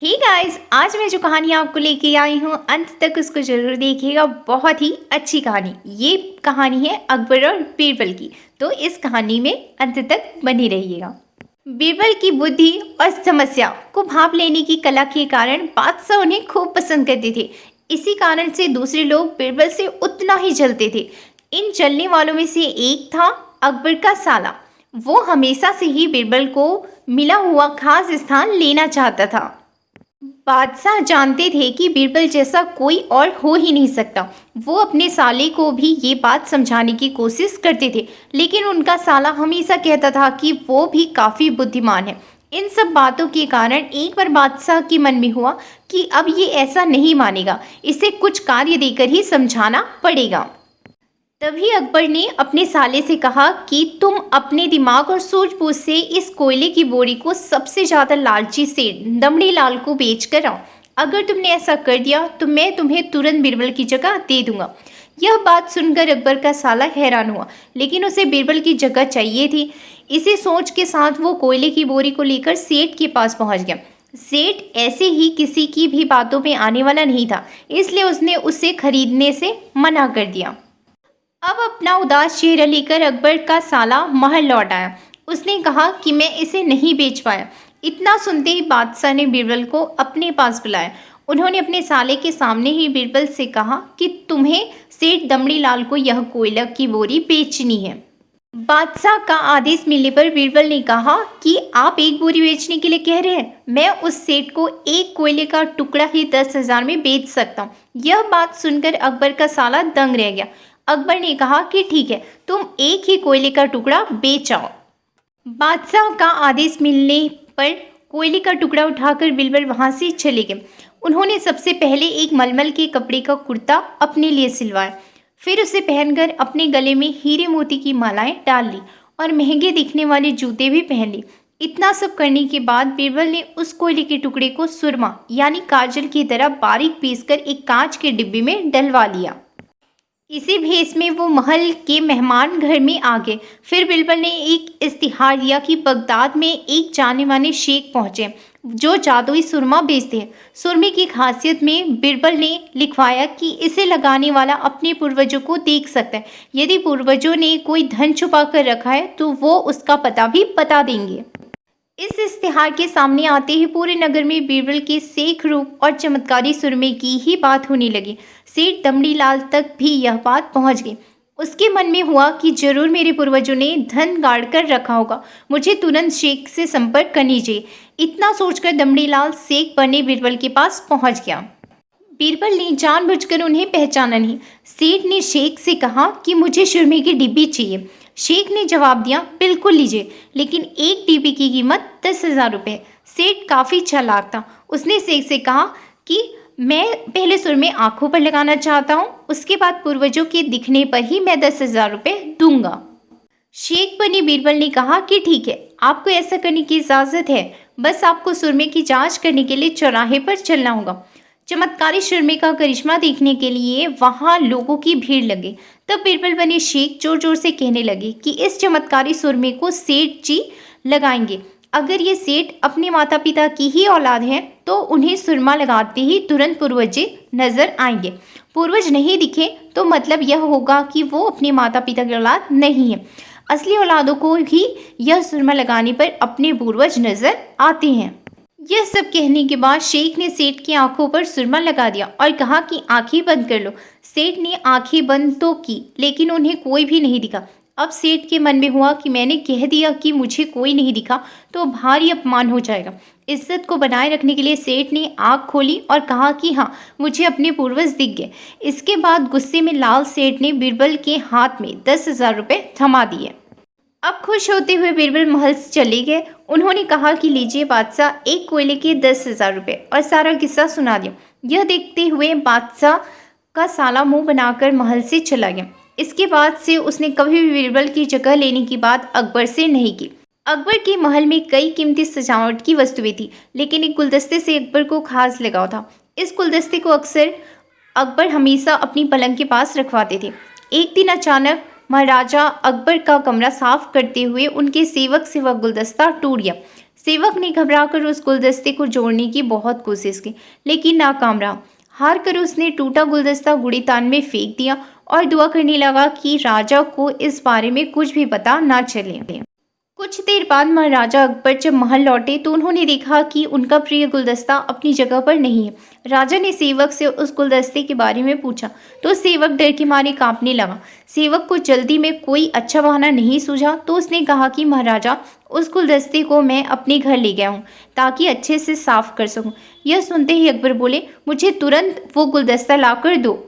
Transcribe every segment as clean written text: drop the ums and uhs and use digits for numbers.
Hey guys, आज मैं जो कहानी आपको लेके आई हूँ अंत तक उसको जरूर देखिएगा। बहुत ही अच्छी कहानी। ये कहानी है अकबर और बीरबल की। तो इस कहानी में अंत तक बने रहिएगा। बीरबल की बुद्धि और समस्या को भाप लेने की कला के कारण बादशाह उन्हें खूब पसंद करते थे। इसी कारण से दूसरे लोग बीरबल से उतना ही जलते थे। इन जलने वालों में से एक था अकबर का साला। वो हमेशा से ही बीरबल को मिला हुआ खास स्थान लेना चाहता था। बादशाह जानते थे कि बीरबल जैसा कोई और हो ही नहीं सकता। वो अपने साले को भी ये बात समझाने की कोशिश करते थे, लेकिन उनका साला हमेशा कहता था कि वो भी काफ़ी बुद्धिमान है। इन सब बातों के कारण एक बार बादशाह के मन में हुआ कि अब ये ऐसा नहीं मानेगा, इसे कुछ कार्य देकर ही समझाना पड़ेगा। तभी अकबर ने अपने साले से कहा कि तुम अपने दिमाग और सूझबूझ से इस कोयले की बोरी को सबसे ज्यादा लालची सेठ दमड़ी लाल को बेच कर आओ। अगर तुमने ऐसा कर दिया तो मैं तुम्हें तुरंत बीरबल की जगह दे दूंगा। यह बात सुनकर अकबर का साला हैरान हुआ, लेकिन उसे बीरबल की जगह चाहिए थी। इसी सोच के साथ वो कोयले की बोरी को लेकर सेठ के पास पहुंच गया। सेठ ऐसे ही किसी की भी बातों में आने वाला नहीं था, इसलिए उसने उसे खरीदने से मना कर दिया। अब अपना उदास चेहरा लेकर अकबर का साला महल लौट आया। उसने कहा कि मैं इसे नहीं बेच पाया। इतना सुनते ही बादशाह ने बीरबल को अपने पास बुलाया। उन्होंने अपने साले के सामने ही बीरबल से कहा कि तुम्हें सेठ दमड़ी लाल को यह कोयला की बोरी बेचनी है। बादशाह का आदेश मिलने पर बीरबल ने कहा कि आप एक बोरी बेचने के लिए कह रहे हैं। मैं उस सेठ को एक कोयले का टुकड़ा ही 10,000 में बेच सकता हूँ। यह बात सुनकर अकबर का साला दंग रह गया। अकबर ने कहा कि ठीक है, तुम एक ही कोयले का टुकड़ा बेच आओ। बादशाह का आदेश मिलने पर कोयले का टुकड़ा उठाकर बीरबल वहां से चले गए। उन्होंने सबसे पहले एक मलमल के कपड़े का कुर्ता अपने लिए सिलवाया। फिर उसे पहनकर अपने गले में हीरे मोती की मालाएं डाल ली और महंगे दिखने वाले जूते भी पहन लिए। इतना सब करने के बाद बीरबल ने उस कोयले के टुकड़े को सुरमा यानी काजल की तरह बारीक पीसकर एक कांच के डिब्बे में डलवा लिया। इसी भेष में वो महल के मेहमान घर में आ गए। फिर बीरबल ने एक इश्तिहार दिया कि बगदाद में एक जाने माने शेख पहुंचे जो जादुई सुरमा बेचते हैं। सुरमे की खासियत में बीरबल ने लिखवाया कि इसे लगाने वाला अपने पूर्वजों को देख सकता है। यदि पूर्वजों ने कोई धन छुपा कर रखा है तो वो उसका पता भी बता देंगे। इस इश्तिहार के सामने आते ही पूरे नगर में बीरबल के शेख रूप और चमत्कारी सुरमे की ही बात होने लगी। सेठ दमड़ी लाल तक भी यह बात पहुंच गई। उसके मन में हुआ कि जरूर मेरे पूर्वजों ने धन गाड़ कर रखा होगा, मुझे तुरंत शेख से संपर्क करनी चाहिए। इतना सोचकर दमड़ी लाल शेख बने बीरबल के पास पहुंच गया। बीरबल ने जानबूझकर उन्हें पहचाना नहीं। सेठ ने शेख से कहा कि मुझे सुरमे की डिब्बी चाहिए। शेख ने जवाब दिया, बिल्कुल लीजिए, लेकिन एक डिब्बी की कीमत 10,000 रुपये। सेठ काफ़ी चालाक था। उसने शेख से कहा कि मैं पहले सुरमे आंखों पर लगाना चाहता हूँ, उसके बाद पूर्वजों के दिखने पर ही मैं 10,000 रुपये दूंगा। शेख बने बीरबल ने कहा कि ठीक है, आपको ऐसा करने की इजाज़त है, बस आपको सुरमे की जांच करने के लिए चौराहे पर चलना होगा। चमत्कारी सुरमे का करिश्मा देखने के लिए वहां लोगों की भीड़ लगी। तब बीरबल बने शेख जोर जोर से कहने लगे कि इस चमत्कारी सुरमे को सेठ जी लगाएंगे। अगर ये सेठ अपने माता पिता की ही औलाद हैं तो उन्हें सुरमा लगाते ही तुरंत पूर्वज नजर आएंगे। पूर्वज नहीं दिखे तो मतलब यह होगा कि वो अपने माता पिता की औलाद नहीं है। असली औलादों को ही यह सुरमा लगाने पर अपने पूर्वज नजर आते हैं। यह सब कहने के बाद शेख ने सेठ की आंखों पर सुरमा लगा दिया और कहा कि आंखें बंद कर लो। सेठ ने आंखें बंद तो की, लेकिन उन्हें कोई भी नहीं दिखा। अब सेठ के मन में हुआ कि मैंने कह दिया कि मुझे कोई नहीं दिखा तो भारी अपमान हो जाएगा। इज्जत को बनाए रखने के लिए सेठ ने आंख खोली और कहा कि हाँ, मुझे अपने पूर्वज दिख गए। इसके बाद गुस्से में लाल सेठ ने बीरबल के हाथ में 10,000 रुपये थमा दिए। अब खुश होते हुए बीरबल महल से चले गए। उन्होंने कहा कि लीजिए बादशाह, एक कोयले के 10,000 रुपये, और सारा किस्सा सुना दिया। यह देखते हुए बादशाह का साला मुंह बनाकर महल से चला गया। इसके बाद से उसने कभी भी बीरबल की जगह लेने की बात अकबर से नहीं की। अकबर के महल में कई कीमती सजावट की वस्तुएं थी, लेकिन एक गुलदस्ते से अकबर को खास लगाव था। इस गुलदस्ते को अक्सर अकबर हमेशा अपनी पलंग के पास रखवाते थे। एक दिन अचानक महाराजा अकबर का कमरा साफ करते हुए उनके सेवक से वह गुलदस्ता टूट गया। सेवक ने घबराकर उस गुलदस्ते को जोड़ने की बहुत कोशिश की, लेकिन नाकाम रहा। हार कर उसने टूटा गुलदस्ता कूड़ेदान में फेंक दिया और दुआ करने लगा कि राजा को इस बारे में कुछ भी पता ना चले। कुछ देर बाद महाराजा अकबर जब महल लौटे तो उन्होंने देखा कि उनका प्रिय गुलदस्ता अपनी जगह पर नहीं है। राजा ने सेवक से उस गुलदस्ते के बारे में पूछा तो सेवक डर के मारे कांपने लगा। सेवक को जल्दी में कोई अच्छा बहाना नहीं सूझा तो उसने कहा कि महाराजा, उस गुलदस्ते को मैं अपने घर ले गया हूँ ताकि अच्छे से साफ कर सकूँ। यह सुनते ही अकबर बोले, मुझे तुरंत वो गुलदस्ता ला कर दो।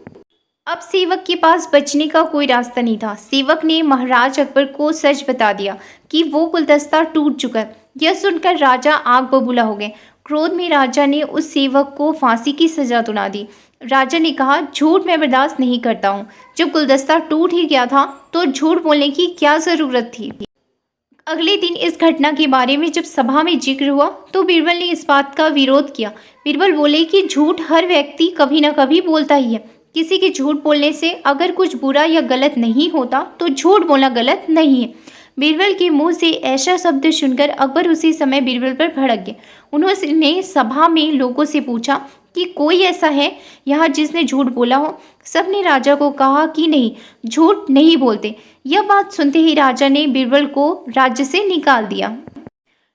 अब सेवक के पास बचने का कोई रास्ता नहीं था। सेवक ने महाराज अकबर को सच बता दिया कि वो गुलदस्ता टूट चुका है। यह सुनकर राजा आग बबूला हो गए। क्रोध में राजा ने उस सेवक को फांसी की सजा सुना दी। राजा ने कहा, झूठ मैं बर्दाश्त नहीं करता हूँ। जब गुलदस्ता टूट ही गया था तो झूठ बोलने की क्या ज़रूरत थी। अगले दिन इस घटना के बारे में जब सभा में जिक्र हुआ तो बीरबल ने इस बात का विरोध किया। बीरबल बोले कि झूठ हर व्यक्ति कभी ना कभी बोलता ही है। किसी के झूठ बोलने से अगर कुछ बुरा या गलत नहीं होता तो झूठ बोलना गलत नहीं है। बीरबल के मुंह से ऐसा शब्द सुनकर अकबर उसी समय बीरबल पर भड़क गए। उन्होंने सभा में लोगों से पूछा कि कोई ऐसा है यहाँ जिसने झूठ बोला हो। सबने राजा को कहा कि नहीं, झूठ नहीं बोलते। यह बात सुनते ही राजा ने बीरबल को राज्य से निकाल दिया।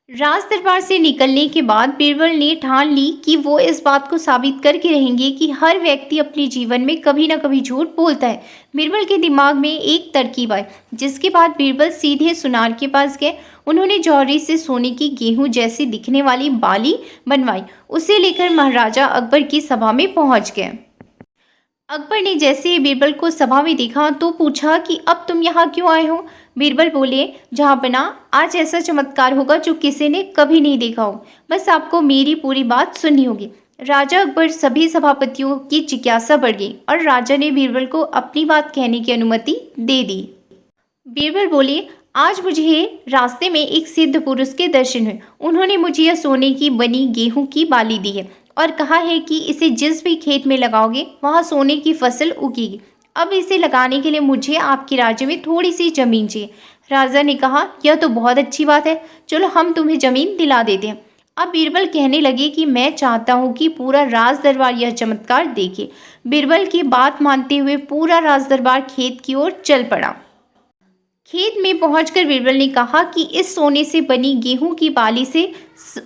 राज दरबार से निकलने के बाद बीरबल ने ठान ली कि वो इस बात को साबित करके रहेंगे कि हर व्यक्ति अपने जीवन में कभी ना कभी झूठ बोलता है। बीरबल के दिमाग में एक तरकीब आई, जिसके बाद बीरबल सीधे सुनार के पास गए। उन्होंने जौहरी से सोने की गेहूं जैसी दिखने वाली बाली बनवाई। उसे लेकर महाराजा अकबर की सभा में पहुंच गए। अकबर ने जैसे ही बीरबल को सभा में देखा तो पूछा कि अब तुम यहाँ क्यों आए हो। बीरबल बोले, जहाँपना, आज ऐसा चमत्कार होगा जो किसी ने कभी नहीं देखा हो। बस आपको मेरी पूरी बात सुननी होगी। राजा अकबर सभी सभापतियों की जिज्ञासा बढ़ गई और राजा ने बीरबल को अपनी बात कहने की अनुमति दे दी। बीरबल बोले, आज मुझे रास्ते में एक सिद्ध पुरुष के दर्शन हुए। उन्होंने मुझे यह सोने की बनी गेहूं की बाली दी है और कहा है कि इसे जिस भी खेत में लगाओगे वहाँ सोने की फसल उगेगी। अब इसे लगाने के लिए मुझे आपके राज्य में थोड़ी सी ज़मीन चाहिए। राजा ने कहा, यह तो बहुत अच्छी बात है, चलो हम तुम्हें ज़मीन दिला देते हैं। अब बीरबल कहने लगे कि मैं चाहता हूँ कि पूरा राज दरबार यह चमत्कार देखे। बीरबल की बात मानते हुए पूरा राज दरबार खेत की ओर चल पड़ा। खेत में पहुंचकर बीरबल ने कहा कि इस सोने से बनी गेहूं की बाली से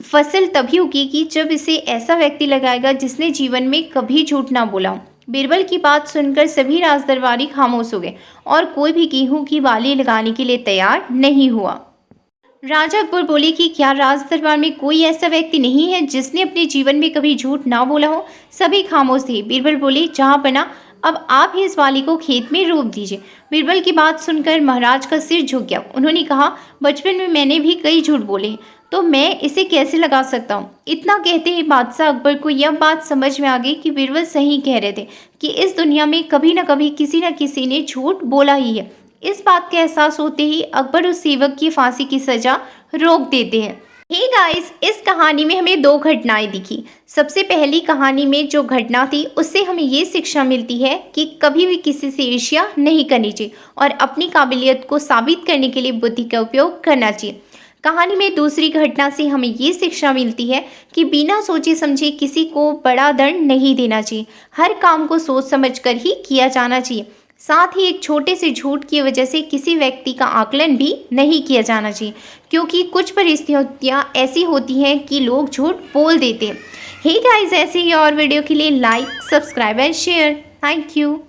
फसल तभी उगेगी जब इसे ऐसा व्यक्ति लगाएगा जिसने जीवन में कभी झूठ ना बोला हो। बीरबल की बात सुनकर सभी राजदरबारी खामोश हो गए और कोई भी गेहूं की बाली लगाने के लिए तैयार नहीं हुआ। राजा अकबर बोले कि क्या राज दरबार में कोई ऐसा व्यक्ति नहीं है जिसने अपने जीवन में कभी झूठ ना बोला हो। सभी खामोश थे। बीरबल बोले, जहाँ बना, अब आप ही इस बाली को खेत में रोप दीजिए। बीरबल की बात सुनकर महाराज का सिर झुक गया। उन्होंने कहा, बचपन में मैंने भी कई झूठ बोले तो मैं इसे कैसे लगा सकता हूँ। इतना कहते ही बादशाह अकबर को यह बात समझ में आ गई कि बीरबल सही कह रहे थे कि इस दुनिया में कभी न कभी किसी न किसी ने झूठ बोला ही है। इस बात का एहसास होते ही अकबर उस सेवक की फांसी की सजा रोक देते हैं। हे गाइस, इस कहानी में हमें दो घटनाएं दिखी। सबसे पहली कहानी में जो घटना थी उससे हमें ये शिक्षा मिलती है कि कभी भी किसी से ईर्ष्या नहीं करनी चाहिए और अपनी काबिलियत को साबित करने के लिए बुद्धि का उपयोग करना चाहिए। कहानी में दूसरी घटना से हमें ये शिक्षा मिलती है कि बिना सोचे समझे किसी को बड़ा दंड नहीं देना चाहिए। हर काम को सोच समझ कर ही किया जाना चाहिए। साथ ही एक छोटे से झूठ की वजह से किसी व्यक्ति का आकलन भी नहीं किया जाना चाहिए, क्योंकि कुछ परिस्थितियाँ ऐसी होती हैं कि लोग झूठ बोल देते हैं। हे गाइस, ऐसे ही और वीडियो के लिए like, subscribe and share. Thank you.